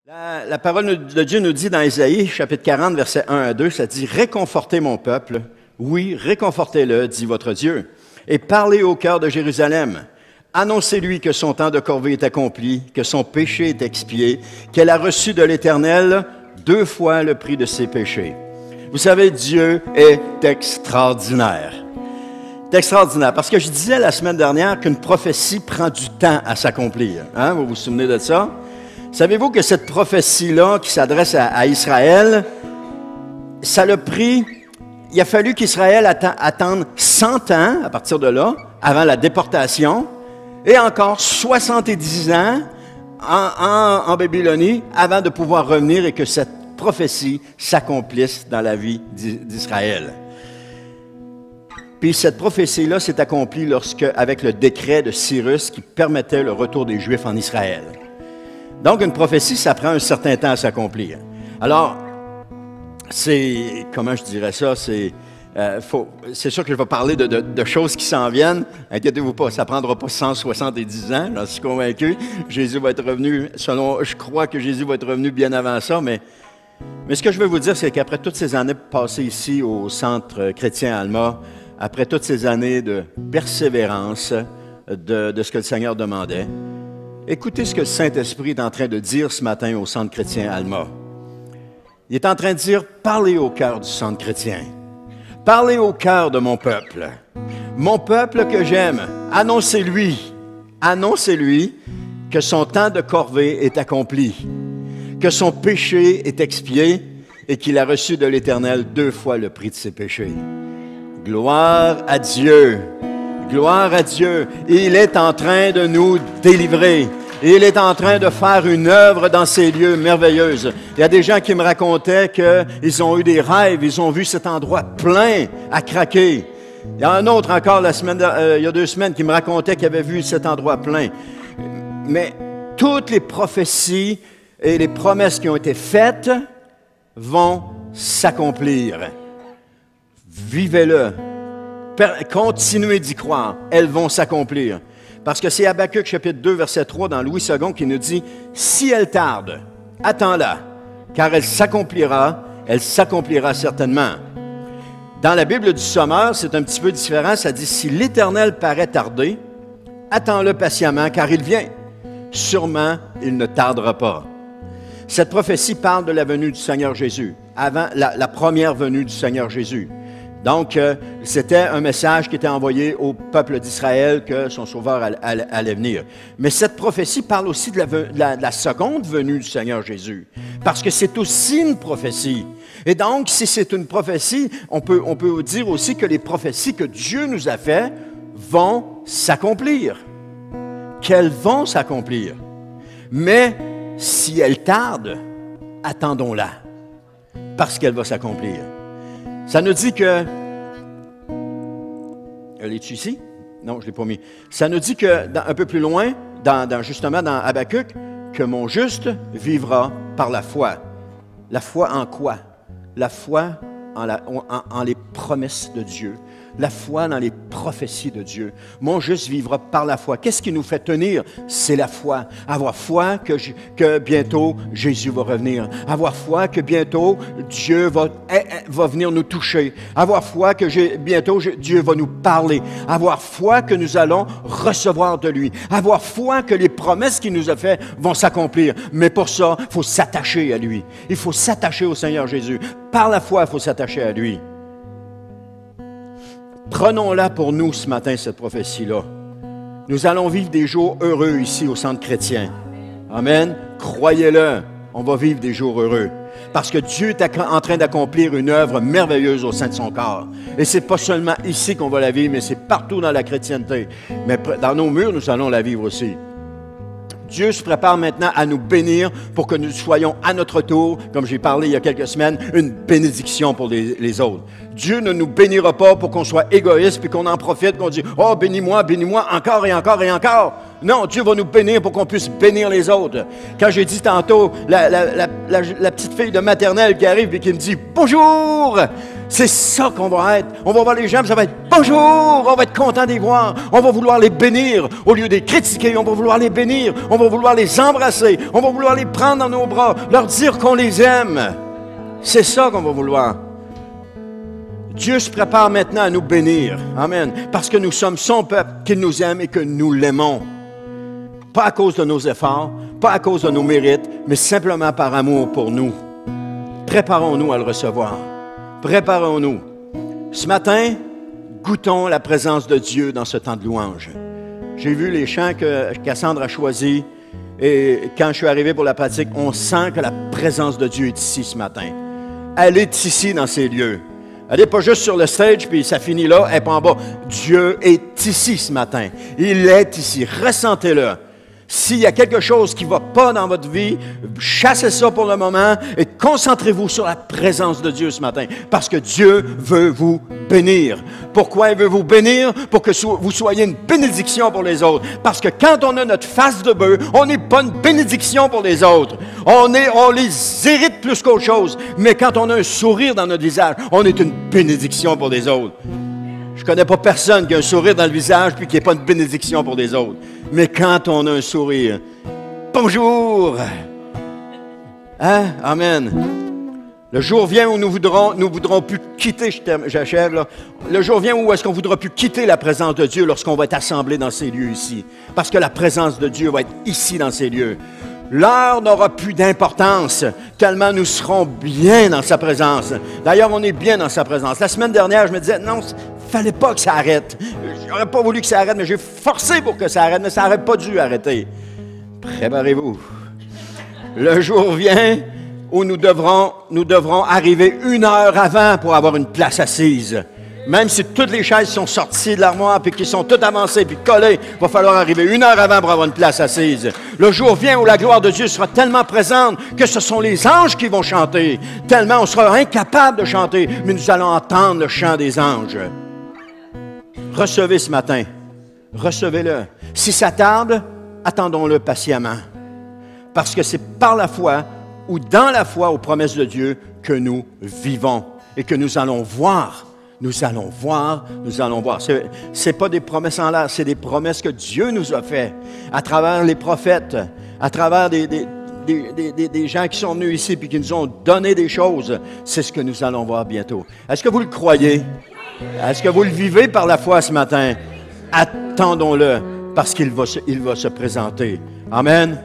La parole de Dieu nous dit dans Ésaïe, chapitre 40, versets 1 à 2, ça dit « Réconfortez mon peuple, oui, réconfortez-le, dit votre Dieu, et parlez au cœur de Jérusalem. Annoncez-lui que son temps de corvée est accompli, que son péché est expié, qu'elle a reçu de l'Éternel 2 fois le prix de ses péchés. » Vous savez, Dieu est extraordinaire. C'est extraordinaire, parce que je disais la semaine dernière qu'une prophétie prend du temps à s'accomplir. Hein? Vous vous souvenez de ça? Savez-vous que cette prophétie-là qui s'adresse à Israël, ça l'a pris, il a fallu qu'Israël attende 100 ans à partir de là, avant la déportation, et encore 70 ans en Babylonie avant de pouvoir revenir et que cette prophétie s'accomplisse dans la vie d'Israël. Puis cette prophétie-là s'est accomplie avec le décret de Cyrus qui permettait le retour des Juifs en Israël. Donc, une prophétie, ça prend un certain temps à s'accomplir. Alors, comment je dirais ça, c'est sûr que je vais parler de choses qui s'en viennent. Inquiétez-vous pas, ça ne prendra pas 170 ans, j'en suis convaincu. Jésus va être revenu, je crois que Jésus va être revenu bien avant ça, mais ce que je veux vous dire, c'est qu'après toutes ces années passées ici au Centre chrétien Alma, après toutes ces années de persévérance de ce que le Seigneur demandait, écoutez ce que le Saint-Esprit est en train de dire ce matin au Centre chrétien Alma. Il est en train de dire, parlez au cœur du Centre chrétien. Parlez au cœur de mon peuple. Mon peuple que j'aime, annoncez-lui que son temps de corvée est accompli, que son péché est expié et qu'il a reçu de l'Éternel 2 fois le prix de ses péchés. Gloire à Dieu! Gloire à Dieu! Il est en train de nous délivrer. Il est en train de faire une œuvre dans ces lieux merveilleuses. Il y a des gens qui me racontaient qu'ils ont eu des rêves, ils ont vu cet endroit plein à craquer. Il y a un autre encore il y a 2 semaines qui me racontait qu'il avait vu cet endroit plein. Mais toutes les prophéties et les promesses qui ont été faites vont s'accomplir. Vivez-le. Continuez d'y croire. Elles vont s'accomplir. Parce que c'est Habakkuk, chapitre 2, verset 3, dans Louis II, qui nous dit « Si elle tarde, attends-la, car elle s'accomplira certainement. » Dans la Bible du Sommeur, c'est un petit peu différent. Ça dit « Si l'Éternel paraît tarder, attends-le patiemment, car il vient. Sûrement, il ne tardera pas. » Cette prophétie parle de la venue du Seigneur Jésus, avant la première venue du Seigneur Jésus. Donc, c'était un message qui était envoyé au peuple d'Israël que son Sauveur allait venir. Mais cette prophétie parle aussi de la seconde venue du Seigneur Jésus, parce que c'est aussi une prophétie. Et donc, si c'est une prophétie, on peut dire aussi que les prophéties que Dieu nous a faites vont s'accomplir. Qu'elles vont s'accomplir. Mais si elles tardent, attendons-la, parce qu'elle va s'accomplir. Ça nous dit que... Elle est-tu ici? Non, je ne l'ai pas mis. Ça nous dit que, un peu plus loin, justement dans Habakkuk, que mon juste vivra par la foi. La foi en quoi? La foi en les promesses de Dieu. La foi dans les prophéties de Dieu. Mon juste vivra par la foi. Qu'est-ce qui nous fait tenir? C'est la foi. Avoir foi que bientôt Jésus va revenir. Avoir foi que bientôt Dieu va venir nous toucher. Avoir foi que bientôt Dieu va nous parler. Avoir foi que nous allons recevoir de lui. Avoir foi que les promesses qu'il nous a faites vont s'accomplir. Mais pour ça, il faut s'attacher à lui. Il faut s'attacher au Seigneur Jésus. Par la foi, il faut s'attacher à lui. Prenons-la pour nous ce matin, cette prophétie-là. Nous allons vivre des jours heureux ici au Centre chrétien. Amen. Croyez-le, on va vivre des jours heureux. Parce que Dieu est en train d'accomplir une œuvre merveilleuse au sein de son corps. Et ce n'est pas seulement ici qu'on va la vivre, mais c'est partout dans la chrétienté. Mais dans nos murs, nous allons la vivre aussi. Dieu se prépare maintenant à nous bénir pour que nous soyons à notre tour, comme j'ai parlé il y a quelques semaines, une bénédiction pour les autres. Dieu ne nous bénira pas pour qu'on soit égoïste puis qu'on en profite, qu'on dit « Oh, bénis-moi, encore et encore et encore ». Non, Dieu va nous bénir pour qu'on puisse bénir les autres. Quand j'ai dit tantôt, la petite fille de maternelle qui arrive et qui me dit « Bonjour ». C'est ça qu'on va être. On va voir les gens, puis ça va être « Bonjour! » On va être content de les voir. On va vouloir les bénir. Au lieu de les critiquer, on va vouloir les bénir. On va vouloir les embrasser. On va vouloir les prendre dans nos bras, leur dire qu'on les aime. C'est ça qu'on va vouloir. Dieu se prépare maintenant à nous bénir. Amen. Parce que nous sommes son peuple, qu'il nous aime et que nous l'aimons. Pas à cause de nos efforts, pas à cause de nos mérites, mais simplement par amour pour nous. Préparons-nous à le recevoir. Préparons-nous. Ce matin, goûtons la présence de Dieu dans ce temps de louange. J'ai vu les chants que Cassandre a choisis et quand je suis arrivé pour la pratique, on sent que la présence de Dieu est ici ce matin. Elle est ici dans ces lieux. Elle n'est pas juste sur le stage, puis ça finit là, elle n'est pas en bas. Dieu est ici ce matin. Il est ici. Ressentez-le. S'il y a quelque chose qui ne va pas dans votre vie, chassez ça pour le moment et concentrez-vous sur la présence de Dieu ce matin. Parce que Dieu veut vous bénir. Pourquoi il veut vous bénir? Pour que vous soyez une bénédiction pour les autres. Parce que quand on a notre face de bœuf, on n'est pas une bénédiction pour les autres. On les irrite plus qu'autre chose. Mais quand on a un sourire dans notre visage, on est une bénédiction pour les autres. Je ne connais pas personne qui a un sourire dans le visage puis qui n'est pas une bénédiction pour les autres. Mais quand on a un sourire, bonjour! Hein? Amen. Le jour vient où nous voudrons plus quitter, j'achève là. Le jour vient où est-ce qu'on ne voudra plus quitter la présence de Dieu lorsqu'on va être assemblés dans ces lieux ici. Parce que la présence de Dieu va être ici dans ces lieux. L'heure n'aura plus d'importance, tellement nous serons bien dans sa présence. D'ailleurs, on est bien dans sa présence. La semaine dernière, je me disais, non, il ne fallait pas que ça arrête. J'aurais pas voulu que ça arrête, mais j'ai forcé pour que ça arrête, mais ça n'aurait pas dû arrêter. Préparez-vous. Le jour vient où nous devrons arriver 1 heure avant pour avoir une place assise. Même si toutes les chaises sont sorties de l'armoire puis qu'ils sont toutes avancées puis collées, il va falloir arriver 1 heure avant pour avoir une place assise. Le jour vient où la gloire de Dieu sera tellement présente que ce sont les anges qui vont chanter. Tellement on sera incapable de chanter, mais nous allons entendre le chant des anges. Recevez ce matin. Recevez-le. Si ça tarde, attendons-le patiemment. Parce que c'est par la foi ou dans la foi aux promesses de Dieu que nous vivons et que nous allons voir. Nous allons voir, nous allons voir. Ce n'est pas des promesses en l'air, c'est des promesses que Dieu nous a faites à travers les prophètes, à travers des gens qui sont venus ici et qui nous ont donné des choses. C'est ce que nous allons voir bientôt. Est-ce que vous le croyez? Est-ce que vous le vivez par la foi ce matin? Attendons-le parce qu'il va se présenter. Amen.